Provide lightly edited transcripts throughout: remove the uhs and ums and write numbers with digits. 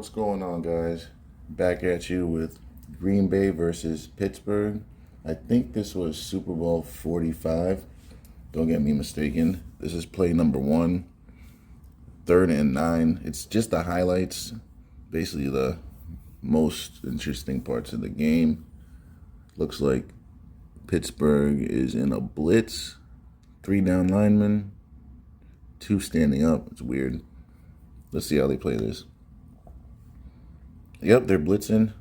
What's going on, guys? Back at you with Green Bay versus Pittsburgh. I think this was Super Bowl 45. Don't get me mistaken. This is play number 1, 3rd and 9. It's just the highlights, basically the most interesting parts of the game. Looks like Pittsburgh is in a blitz. 3 down linemen, 2 standing up. It's weird. Let's see how they play this. Yep, they're blitzing.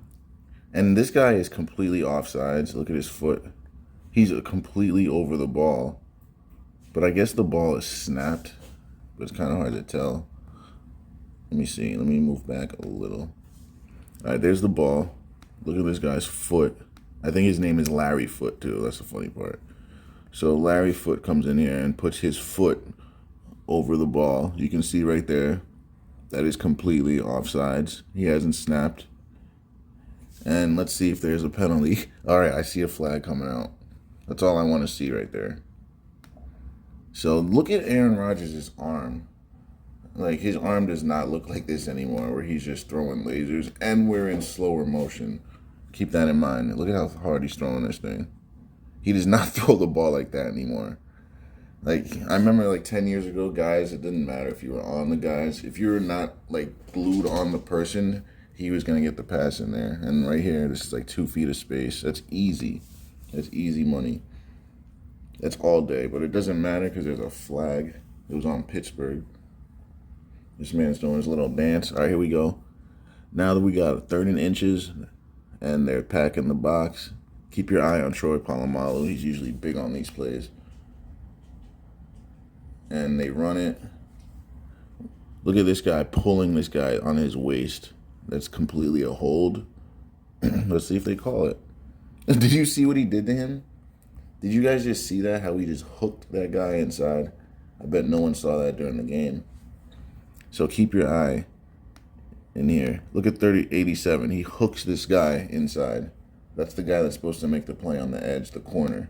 And this guy is completely offsides. Look at his foot. He's completely over the ball. But I guess the ball is snapped. But it's kind of hard to tell. Let me see. Let me move back a little. All right, there's the ball. Look at this guy's foot. I think his name is Larry Foot, too. That's the funny part. So Larry Foot comes in here and puts his foot over the ball. You can see right there. That is completely offsides. He hasn't snapped. And let's see if there's a penalty. All right, I see a flag coming out. That's all I want to see right there. So look at Aaron Rodgers' arm. Like, his arm does not look like this anymore, where he's just throwing lasers. And we're in slower motion. Keep that in mind. Look at how hard he's throwing this thing. He does not throw the ball like that anymore. Like, I remember like 10 years ago, guys, it didn't matter if you were on the guys. If you were not like glued on the person, he was going to get the pass in there. And right here, this is like 2 feet of space. That's easy. That's easy money. That's all day. But it doesn't matter because there's a flag. It was on Pittsburgh. This man's doing his little dance. All right, here we go. Now that we got 3rd and inches and they're packing the box, keep your eye on Troy Polamalu. He's usually big on these plays. And they run it. Look at this guy pulling this guy on his waist. That's completely a hold. Let's see if they call it. Did you see what he did to him? Did you guys just see that? How he just hooked that guy inside? I bet no one saw that during the game. So keep your eye in here. Look at 87. He hooks this guy inside. That's the guy that's supposed to make the play on the edge, the corner.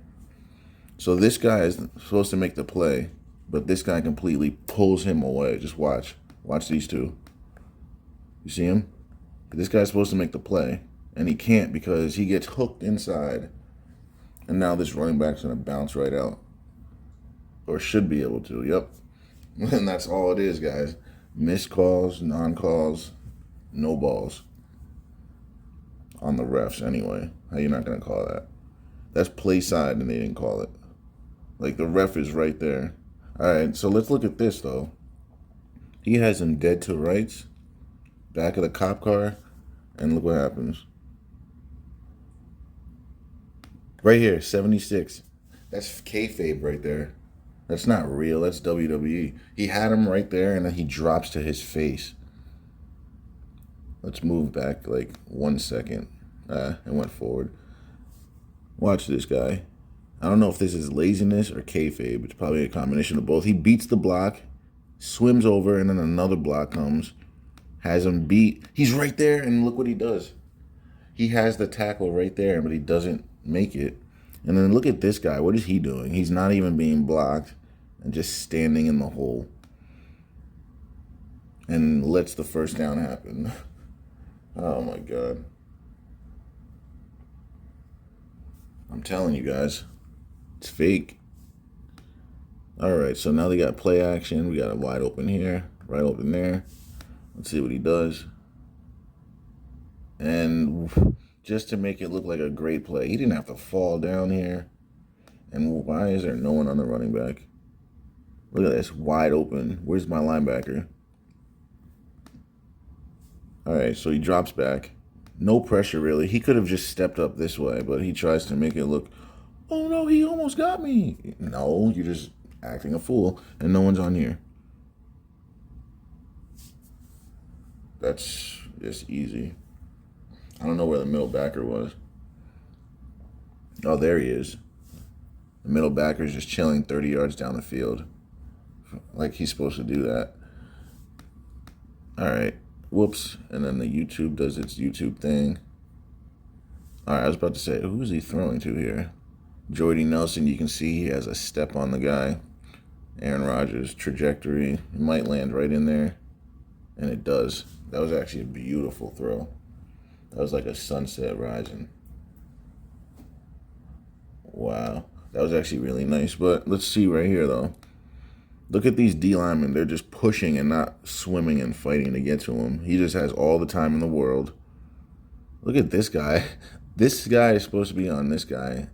So this guy is supposed to make the play. But this guy completely pulls him away. Just watch. Watch these two. You see him? This guy's supposed to make the play. And he can't because he gets hooked inside. And now this running back's going to bounce right out. Or should be able to. Yep. And that's all it is, guys. Missed calls, non-calls, no balls. On the refs, anyway. How you not going to call that? That's play side and they didn't call it. Like, the ref is right there. All right, so let's look at this, though. He has him dead to rights, back of the cop car, and look what happens. Right here, 76. That's kayfabe right there. That's not real. That's WWE. He had him right there, and then he drops to his face. Let's move back like 1 second. It went forward. Watch this guy. I don't know if this is laziness or kayfabe. It's probably a combination of both. He beats the block, swims over, and then another block comes, has him beat. He's right there, and look what he does. He has the tackle right there, but he doesn't make it. And then look at this guy. What is he doing? He's not even being blocked and just standing in the hole and lets the first down happen. Oh, my God. I'm telling you guys. It's fake. All right, so now they got play action. We got it wide open here, right open there. Let's see what he does. And just to make it look like a great play, he didn't have to fall down here. And why is there no one on the running back? Look at this, wide open. Where's my linebacker? All right, so he drops back. No pressure, really. He could have just stepped up this way, but he tries to make it look, oh, no, he almost got me. No, you're just acting a fool, and no one's on here. That's just easy. I don't know where the middle backer was. Oh, there he is. The middle backer is just chilling 30 yards down the field. Like he's supposed to do that. All right. Whoops. And then the YouTube does its YouTube thing. All right, I was about to say, who is he throwing to here? Jordy Nelson, you can see he has a step on the guy. Aaron Rodgers' trajectory. It might land right in there. And it does. That was actually a beautiful throw. That was like a sunset rising. Wow. That was actually really nice. But let's see right here, though. Look at these D linemen. They're just pushing and not swimming and fighting to get to him. He just has all the time in the world. Look at this guy. This guy is supposed to be on this guy.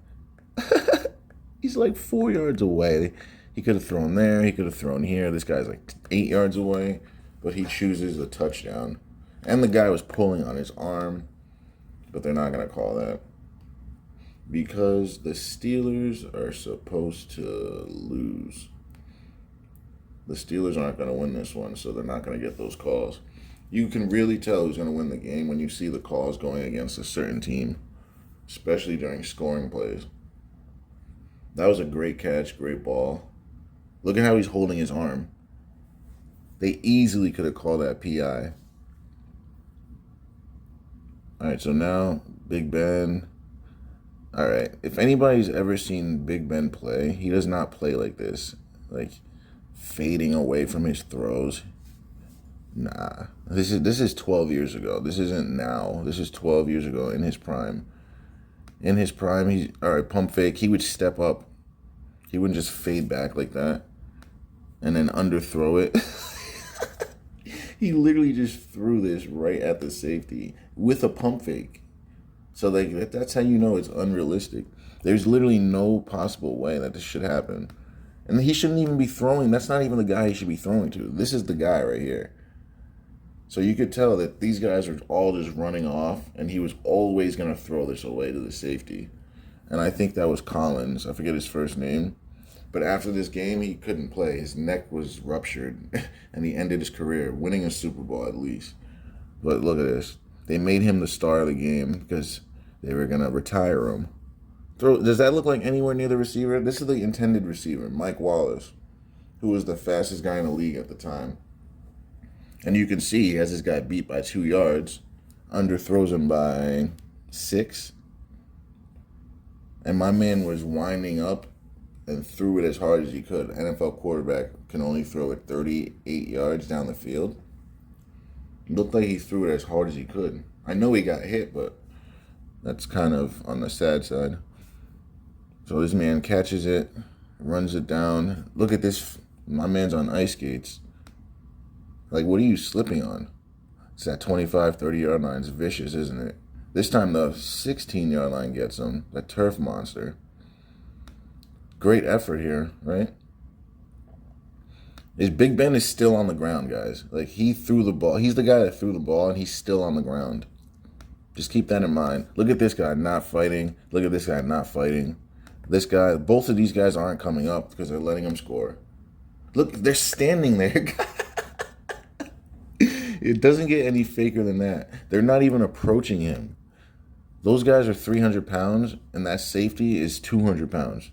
He's like 4 yards away. He could have thrown there. He could have thrown here. This guy's like 8 yards away. But he chooses the touchdown. And the guy was pulling on his arm. But they're not going to call that. Because the Steelers are supposed to lose. The Steelers aren't going to win this one, so they're not going to get those calls. You can really tell who's going to win the game when you see the calls going against a certain team, especially during scoring plays. That was a great catch, great ball. Look at how he's holding his arm. They easily could have called that PI. All right, so now Big Ben. All right, if anybody's ever seen Big Ben play, he does not play like this. Like, fading away from his throws. Nah. This is 12 years ago. This isn't now. This is 12 years ago in his prime. In his prime, all right, pump fake. He would step up. He wouldn't just fade back like that and then underthrow it. He literally just threw this right at the safety with a pump fake. So like that's how you know it's unrealistic. There's literally no possible way that this should happen. And he shouldn't even be throwing. That's not even the guy he should be throwing to. This is the guy right here. So you could tell that these guys are all just running off, and he was always going to throw this away to the safety. And I think that was Collins. I forget his first name. But after this game, he couldn't play. His neck was ruptured, and he ended his career, winning a Super Bowl at least. But look at this. They made him the star of the game because they were going to retire him. Does that look like anywhere near the receiver? This is the intended receiver, Mike Wallace, who was the fastest guy in the league at the time. And you can see he has this guy beat by 2 yards, underthrows him by 6. And my man was winding up and threw it as hard as he could. NFL quarterback can only throw it 38 yards down the field. It looked like he threw it as hard as he could. I know he got hit, but that's kind of on the sad side. So this man catches it, runs it down. Look at this. My man's on ice skates. Like, what are you slipping on? It's that 25, 30-yard line. It's vicious, isn't it? This time the 16-yard line gets him. The turf monster. Great effort here, right? Big Ben is still on the ground, guys. Like, he threw the ball. He's the guy that threw the ball, and he's still on the ground. Just keep that in mind. Look at this guy not fighting. Look at this guy not fighting. This guy, both of these guys aren't coming up because they're letting him score. Look, they're standing there. It doesn't get any faker than that. They're not even approaching him. Those guys are 300 pounds, and that safety is 200 pounds.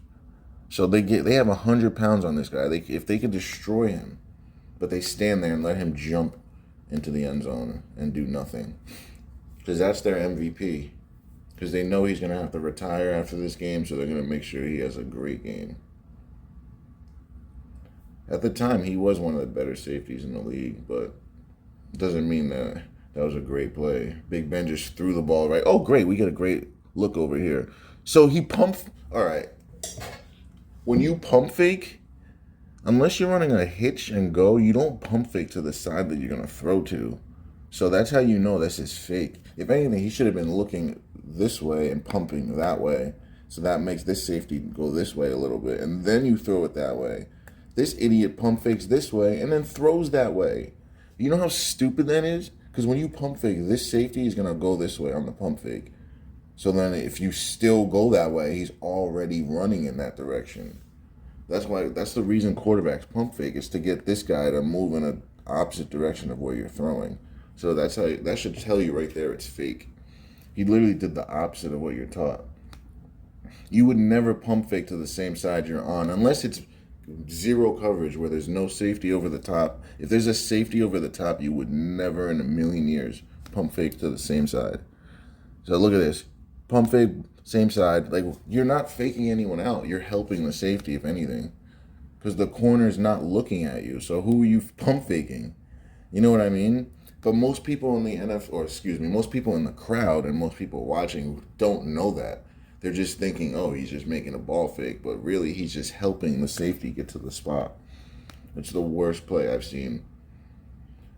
So they have 100 pounds on this guy. If they could destroy him, but they stand there and let him jump into the end zone and do nothing. Because that's their MVP. Because they know he's going to have to retire after this game, so they're going to make sure he has a great game. At the time, he was one of the better safeties in the league, but it doesn't mean that was a great play. Big Ben just threw the ball right. Oh, great. We get a great look over here. So he pumped. All right. When you pump fake, unless you're running a hitch and go, you don't pump fake to the side that you're going to throw to. So that's how you know this is fake. If anything, he should have been looking this way and pumping that way. So that makes this safety go this way a little bit. And then you throw it that way. This idiot pump fakes this way and then throws that way. You know how stupid that is? Because when you pump fake, this safety is going to go this way on the pump fake. So then if you still go that way, he's already running in that direction. That's the reason quarterbacks pump fake, is to get this guy to move in an opposite direction of where you're throwing. So that should tell you right there it's fake. He literally did the opposite of what you're taught. You would never pump fake to the same side you're on unless it's zero coverage where there's no safety over the top. If there's a safety over the top, you would never in a million years pump fake to the same side. So look at this. Pump fake, same side. Like, you're not faking anyone out. You're helping the safety, if anything. Because the corner's not looking at you. So who are you pump faking? You know what I mean? But most people in the NFL, or excuse me, most people in the crowd and most people watching don't know that. They're just thinking, oh, he's just making a ball fake, but really he's just helping the safety get to the spot. It's the worst play I've seen,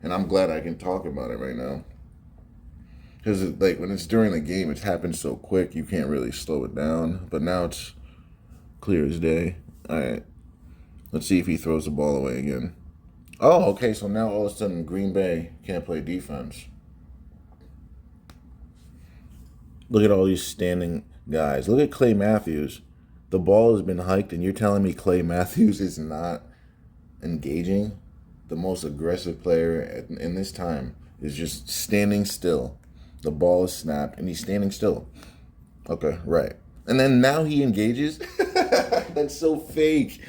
and I'm glad I can talk about it right now. Because like when it's during the game, it's happened so quick you can't really slow it down. But now it's clear as day. All right, let's see if he throws the ball away again. Oh, okay. So now all of a sudden Green Bay can't play defense. Look at all these standing guys. Look at Clay Matthews. The ball has been hiked, and you're telling me Clay Matthews is not engaging? The most aggressive player in this time is just standing still. The ball is snapped, and he's standing still. Okay, right. And then now he engages? That's so fake.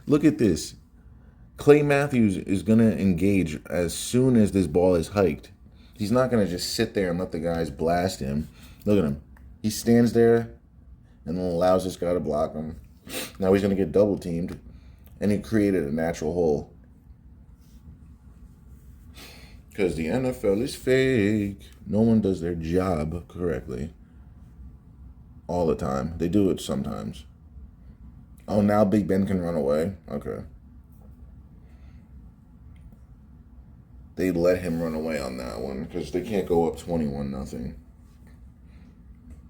Look at this. Clay Matthews is going to engage as soon as this ball is hiked. He's not going to just sit there and let the guys blast him. Look at him. He stands there and then allows this guy to block him. Now he's going to get double teamed, and he created a natural hole. Because the NFL is fake. No one does their job correctly. All the time. They do it sometimes. Oh, now Big Ben can run away? Okay. They let him run away on that one because they can't go up 21-0.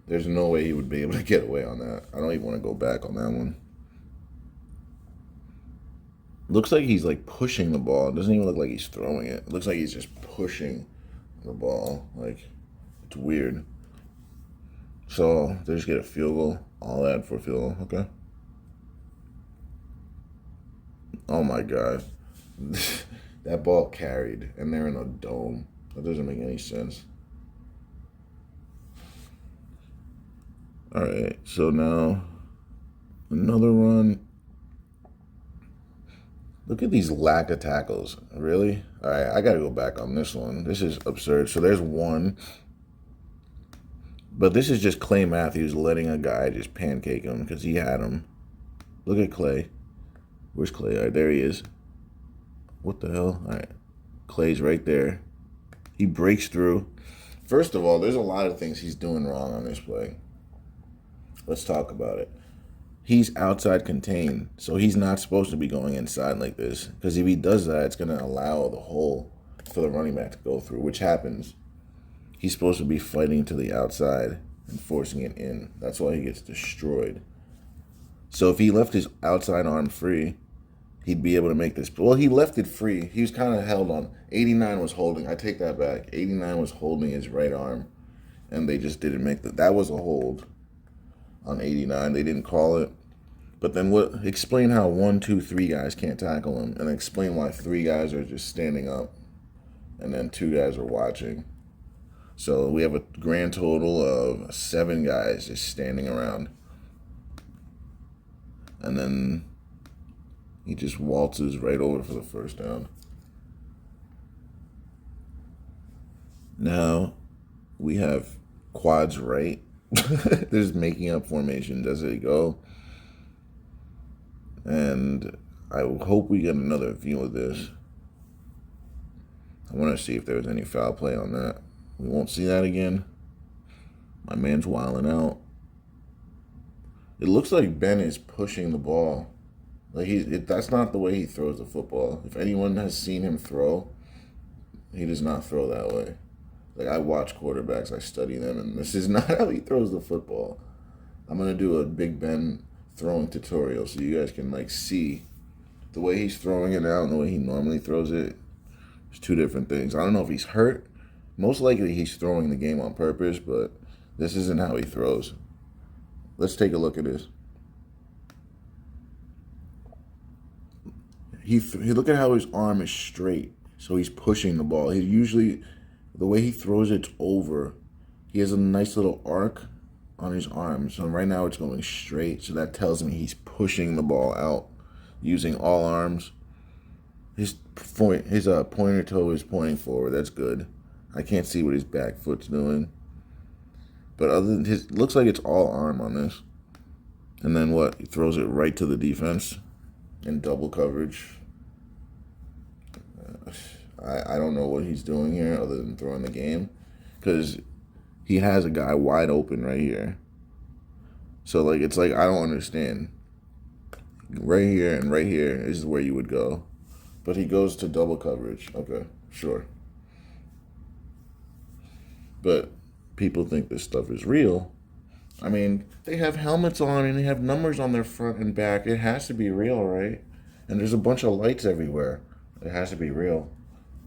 There's no way he would be able to get away on that. I don't even want to go back on that one. Looks like he's like pushing the ball. It doesn't even look like he's throwing it. It looks like he's just pushing the ball. Like, it's weird. So they just get a field goal. All that for a field goal. Okay. Oh my God. That ball carried, and they're in a dome. That doesn't make any sense. All right, so now another run. Look at these lack of tackles. Really? All right, I got to go back on this one. This is absurd. So there's one. But this is just Clay Matthews letting a guy just pancake him because he had him. Look at Clay. Where's Clay? All right, there he is. What the hell? All right. Clay's right there. He breaks through. First of all, there's a lot of things he's doing wrong on this play. Let's talk about it. He's outside contained, so he's not supposed to be going inside like this. Because if he does that, it's going to allow the hole for the running back to go through, which happens. He's supposed to be fighting to the outside and forcing it in. That's why he gets destroyed. So if he left his outside arm free, he'd be able to make this. Well, he left it free. He was kind of held on. 89 was holding. I take that back. 89 was holding his right arm, and they just didn't make that. That was a hold on 89. They didn't call it. But then what? Explain how 1, 2, 3 guys can't tackle him, and explain why 3 guys are just standing up, and then 2 guys are watching. So we have a grand total of 7 guys just standing around. And then he just waltzes right over for the first down. Now we have quads right. They're just making up formations as they go. And I hope we get another view of this. I want to see if there was any foul play on that. We won't see that again. My man's wilding out. It looks like Ben is pushing the ball. Like that's not the way he throws the football. If anyone has seen him throw, he does not throw that way. Like, I watch quarterbacks, I study them, and this is not how he throws the football. I'm gonna do a Big Ben throwing tutorial so you guys can like see the way he's throwing it out and the way he normally throws it. It's 2 different things. I don't know if he's hurt. Most likely he's throwing the game on purpose, but this isn't how he throws. Let's take a look at this. He look at how his arm is straight, so he's pushing the ball. He usually, the way he throws it's over. He has a nice little arc on his arm, so right now it's going straight. So that tells me he's pushing the ball out using all arms. His pointer toe is pointing forward. That's good. I can't see what his back foot's doing, but other than looks like it's all arm on this. And then what? He throws it right to the defense in double coverage. I don't know what he's doing here other than throwing the game, because he has a guy wide open right here. So like it's like I don't understand. Right here and right here is where you would go, but he goes to double coverage. Okay, sure. But people think this stuff is real. I mean, they have helmets on and they have numbers on their front and back. It has to be real, right? And there's a bunch of lights everywhere. It has to be real.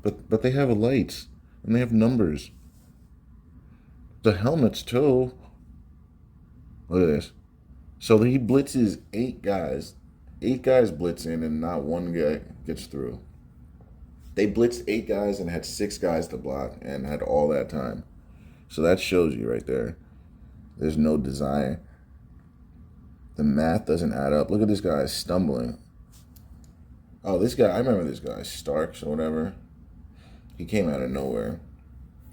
But they have lights and they have numbers. The helmets too. Look at this. So he blitzes 8 guys. 8 guys blitz in and not one guy gets through. They blitzed 8 guys and had 6 guys to block and had all that time. So that shows you right there. There's no desire. The math doesn't add up. Look at this guy stumbling. Oh, this guy, I remember this guy, Starks or whatever. He came out of nowhere.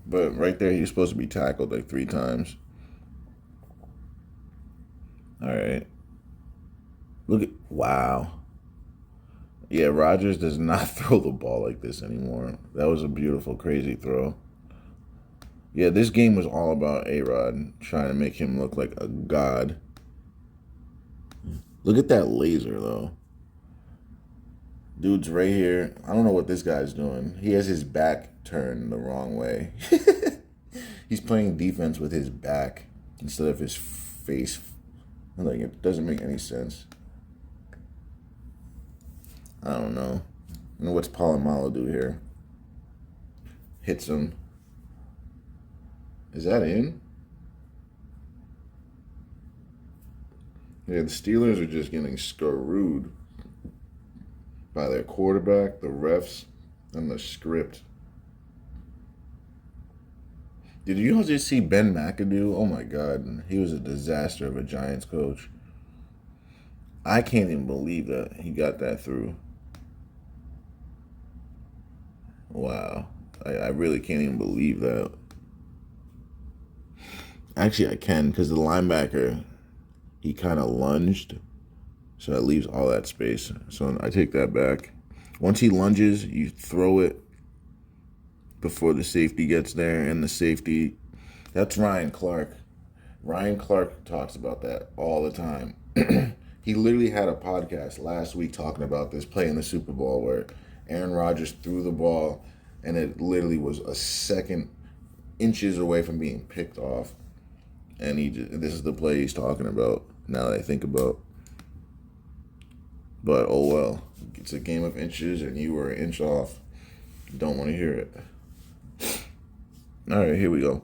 But right there, he was supposed to be tackled like 3 times. All right. Look at, wow. Yeah, Rodgers does not throw the ball like this anymore. That was a beautiful, crazy throw. Yeah, this game was all about A-Rod trying to make him look like a god. Look at that laser, though. Dude's right here. I don't know what this guy's doing. He has his back turned the wrong way. He's playing defense with his back instead of his face. Like, it doesn't make any sense. I don't know. And what's Polamalu do here? Hits him. Is that in? Yeah, the Steelers are just getting screwed by their quarterback, the refs, and the script. Did you all just see Ben McAdoo? Oh my God. He was a disaster of a Giants coach. I can't even believe that he got that through. Wow. I really can't even believe that. Actually, I can, because the linebacker, he kind of lunged. So that leaves all that space. So I take that back. Once he lunges, you throw it before the safety gets there. And the safety, that's Ryan Clark. Ryan Clark talks about that all the time. He literally had a podcast last week talking about this play in the Super Bowl where Aaron Rodgers threw the ball and it literally was a second inches away from being picked off. And this is the play he's talking about now that I think about. But oh well, it's a game of inches and you were an inch off. Don't want to hear it. All right, here we go.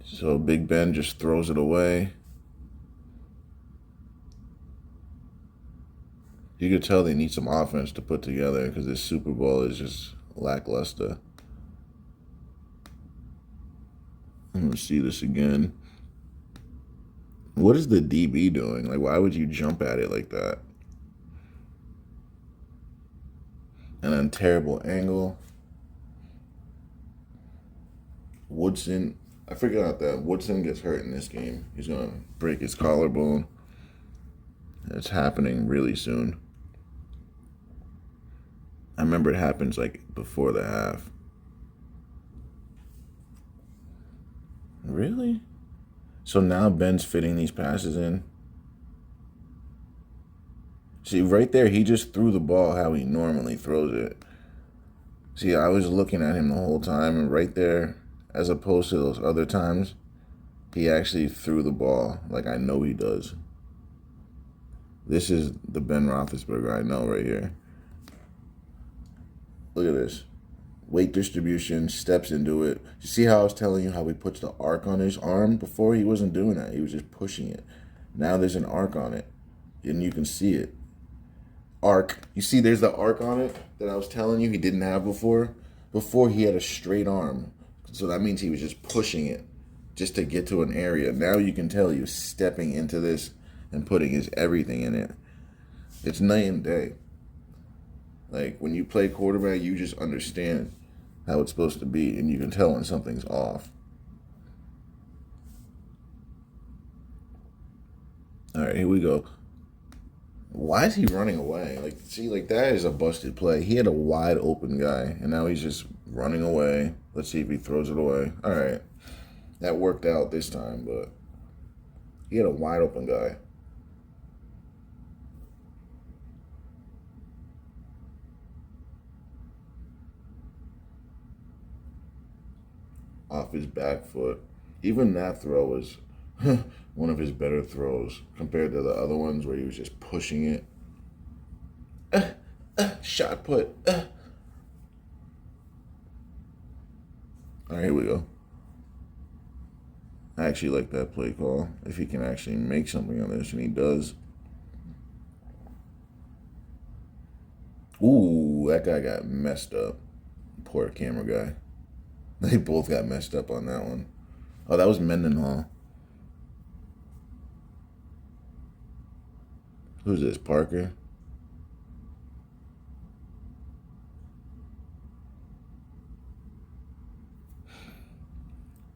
So Big Ben just throws it away. You could tell they need some offense to put together because this Super Bowl is just lackluster. I'm going to see this again. What is the DB doing? Like, why would you jump at it like that? And then terrible angle. Woodson. I forgot that Woodson gets hurt in this game. He's going to break his collarbone. It's happening really soon. I remember it happens like before the half. Really? So now Ben's fitting these passes in. See, right there, he just threw the ball how he normally throws it. See, I was looking at him the whole time, and right there, as opposed to those other times, he actually threw the ball like I know he does. This is the Ben Roethlisberger I know right here. Look at this. Weight distribution, steps into it. You see how I was telling you how he puts the arc on his arm? Before, he wasn't doing that. He was just pushing it. Now there's an arc on it, and you can see it. Arc. You see there's the arc on it that I was telling you he didn't have before? Before, he had a straight arm. So that means he was just pushing it just to get to an area. Now you can tell he was stepping into this and putting his everything in it. It's night and day. Like, when you play quarterback, you just understand how it's supposed to be, and you can tell when something's off. All right, here we go. Why is he running away? Like, see, like that is a busted play. He had a wide open guy, and now he's just running away. Let's see if he throws it away. All right, that worked out this time, but he had a wide open guy. Off his back foot. Even that throw was one of his better throws compared to the other ones where he was just pushing it. Shot put. All right, here we go. I actually like that play call. If he can actually make something on this, and he does. Ooh, that guy got messed up. Poor camera guy. They both got messed up on that one. Oh, that was Mendenhall. Who's this, Parker?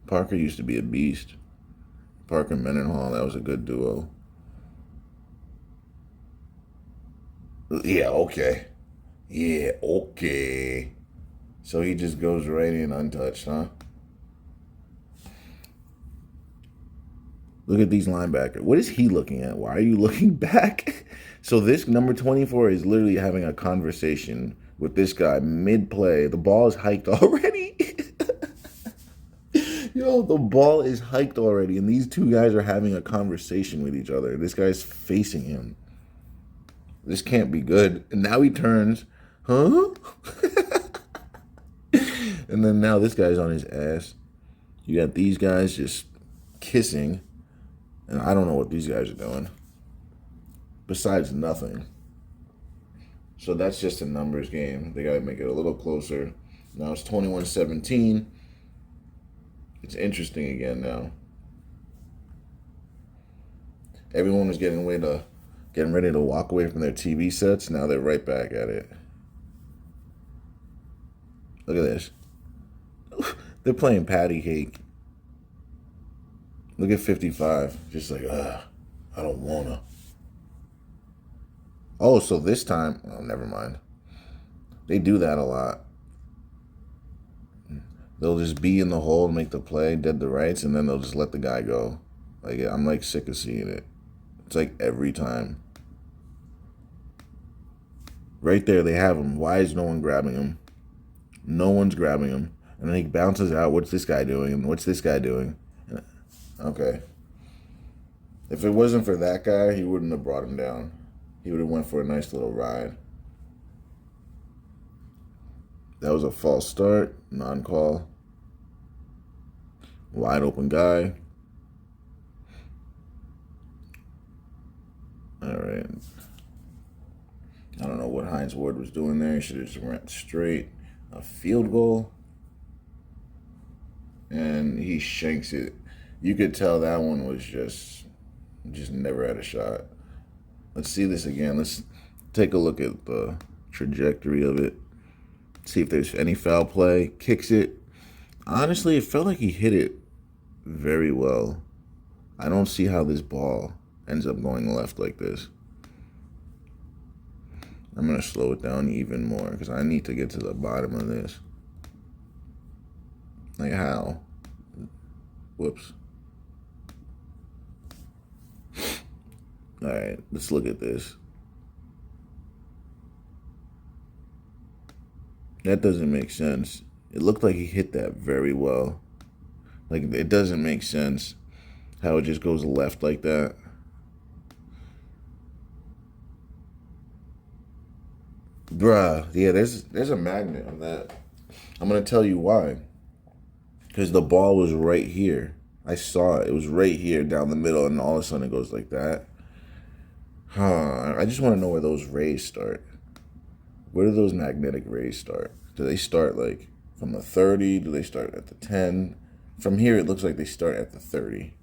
Parker used to be a beast. Parker Mendenhall, that was a good duo. Yeah, okay. Yeah, okay. So he just goes right in untouched, huh? Look at these linebackers. What is he looking at? Why are you looking back? So this number 24 is literally having a conversation with this guy mid-play. The ball is hiked already. Yo, the ball is hiked already, and these two guys are having a conversation with each other. This guy's facing him. This can't be good. And now he turns, huh? And then now this guy's on his ass. You got these guys just kissing, and I don't know what these guys are doing. Besides nothing. So that's just a numbers game. They got to make it a little closer. Now it's 21-17. It's interesting again now. Everyone was getting ready to walk away from their TV sets. Now they're right back at it. Look at this. They're playing patty cake. Look at 55. Just like, I don't wanna. Oh, so this time, oh, never mind. They do that a lot. They'll just be in the hole and make the play, dead to rights, and then they'll just let the guy go. Like, I'm like sick of seeing it. It's like every time. Right there, they have him. Why is no one grabbing him? No one's grabbing him. And then he bounces out. What's this guy doing? And what's this guy doing? Okay. If it wasn't for that guy, he wouldn't have brought him down. He would have went for a nice little ride. That was a false start. Non-call. Wide open guy. All right. I don't know what Hines Ward was doing there. He should have just went straight. A field goal. And he shanks it. You could tell that one was just never had a shot. Let's see this again. Let's take a look at the trajectory of it. See if there's any foul play. Kicks it. Honestly, it felt like he hit it very well. I don't see how this ball ends up going left like this. I'm going to slow it down even more because I need to get to the bottom of this. Like how? Whoops. All right, let's look at this. That doesn't make sense. It looked like he hit that very well. Like, it doesn't make sense how it just goes left like that. Bruh, yeah, there's a magnet on that. I'm going to tell you why. Because the ball was right here. I saw it. It was right here down the middle, and all of a sudden it goes like that. I just want to know where those rays start. Where do those magnetic rays start? Do they start like from the 30? Do they start at the 10? From here, it looks like they start at the 30.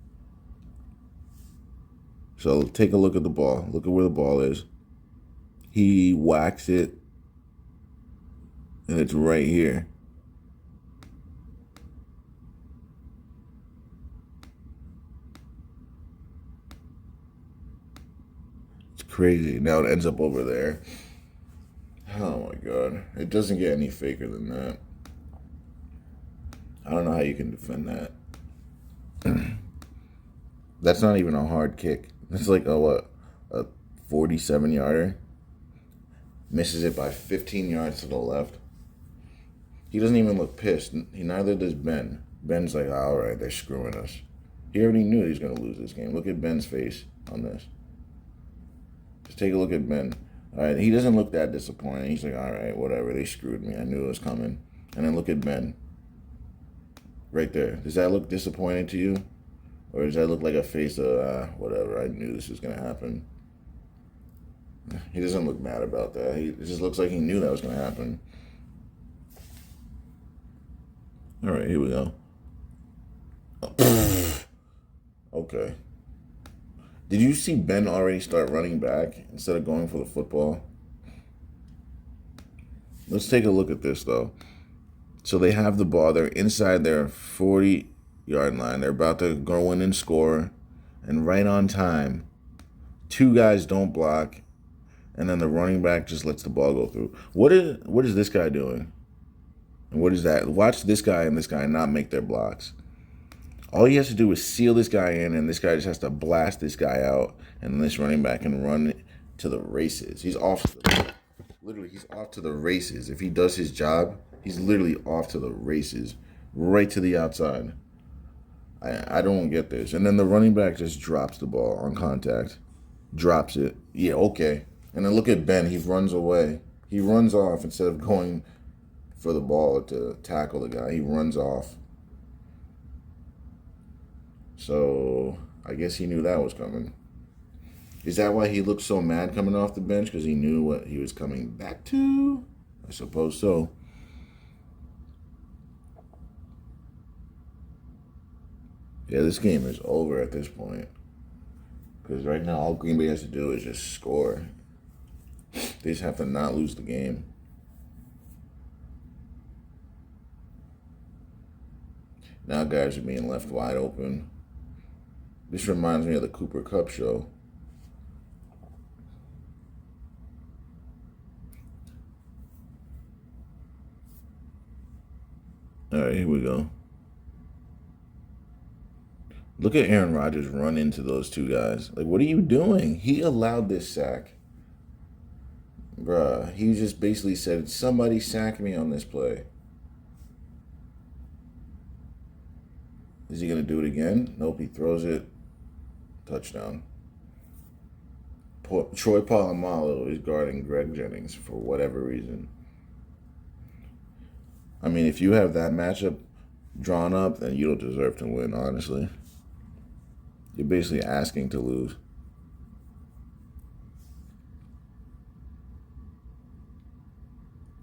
So take a look at the ball. Look at where the ball is. He whacks it, and it's right here. It's Crazy. Now it ends up over there. Oh my god. It doesn't get any faker than that. I don't know how you can defend that. That's not even a hard kick. It's like a 47-yarder. Misses it by 15 yards to the left. He doesn't even look pissed. Neither does Ben. Ben's like, all right, they're screwing us. He already knew he was going to lose this game. Look at Ben's face on this. Just take a look at Ben. All right, he doesn't look that disappointed. He's like, all right, whatever. They screwed me. I knew it was coming. And then look at Ben. Right there. Does that look disappointing to you? Or does that look like a face of, whatever, I knew this was going to happen? He doesn't look mad about that. It just looks like he knew that was going to happen. All right, here we go. Okay. Did you see Ben already start running back instead of going for the football? Let's take a look at this, though. So they have the ball. They're inside their 40-yard line. They're about to go in and score. And right on time, two guys don't block. And then the running back just lets the ball go through. What is this guy doing? And what is that? Watch this guy and this guy not make their blocks. All he has to do is seal this guy in, and this guy just has to blast this guy out, and then this running back can run to the races. He's off to the races. If he does his job, he's literally off to the races, right to the outside. I don't get this. And then the running back just drops the ball on contact. Drops it. Yeah, okay. And then look at Ben. He runs away. He runs off instead of going for the ball to tackle the guy. He runs off. So I guess he knew that was coming. Is that why he looked so mad coming off the bench? Because he knew what he was coming back to? I suppose so. Yeah, this game is over at this point. Because right now, all Green Bay has to do is just score. They just have to not lose the game. Now guys are being left wide open. This reminds me of the Cooper Kupp show. All right, here we go. Look at Aaron Rodgers run into those two guys. Like, what are you doing? He allowed this sack. Bruh, he just basically said, somebody sack me on this play. Is he going to do it again? Nope, he throws it. Touchdown. Troy Polamalu is guarding Greg Jennings for whatever reason. I mean, if you have that matchup drawn up, then you don't deserve to win, honestly. You're basically asking to lose.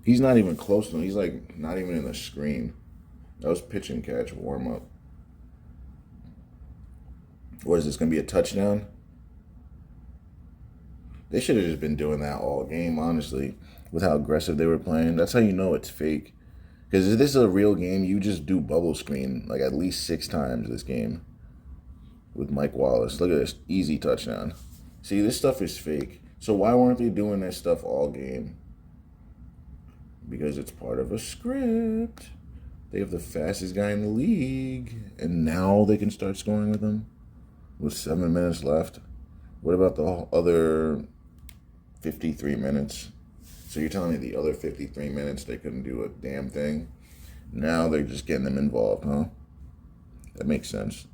He's not even close to him. He's like not even in the screen. That was pitch and catch, warm up. What is this, going to be a touchdown? They should have just been doing that all game, honestly, with how aggressive they were playing. That's how you know it's fake. Because if this is a real game, you just do bubble screen like at least 6 times this game with Mike Wallace. Look at this, easy touchdown. See, this stuff is fake. So why weren't they doing this stuff all game? Because it's part of a script. They have the fastest guy in the league, and now they can start scoring with him with 7 minutes left. What about the other 53 minutes? So you're telling me the other 53 minutes they couldn't do a damn thing? Now they're just getting them involved, huh? That makes sense.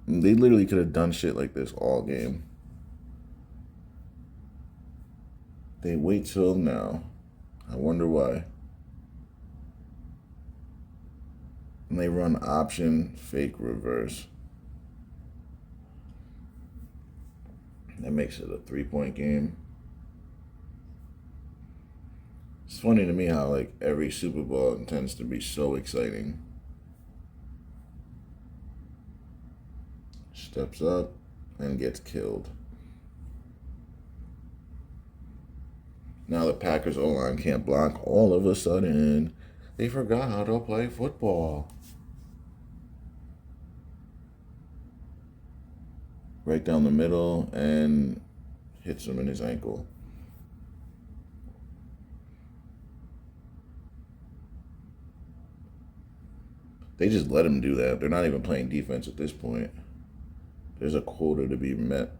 They literally could have done shit like this all game. They wait till now. I wonder why. And they run option, fake, reverse. That makes it a 3-point game. It's funny to me how like every Super Bowl tends to be so exciting. Steps up and gets killed. Now the Packers O-line can't block. All of a sudden, they forgot how to play football. right down the middle and hits him in his ankle. They just let him do that. They're not even playing defense at this point. There's a quota to be met.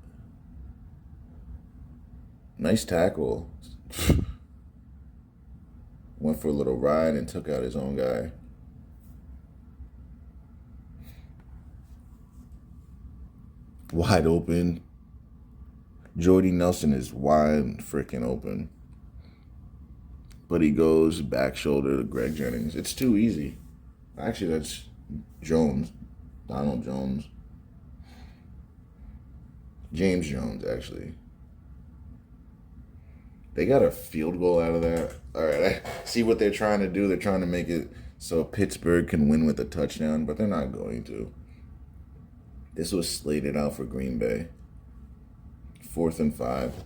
Nice tackle. Went for a little ride and took out his own guy. Wide open. Jordy Nelson is wide freaking open. But he goes back shoulder to Greg Jennings. It's too easy. Actually, that's Jones. Donald Jones. James Jones, actually. They got a field goal out of that. All right, I see what they're trying to do. They're trying to make it so Pittsburgh can win with a touchdown, but they're not going to. This was slated out for Green Bay. 4th and 5.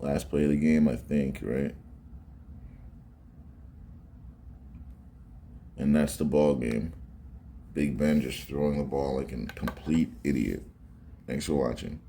Last play of the game, I think, right? And that's the ball game. Big Ben just throwing the ball like a complete idiot. Thanks for watching.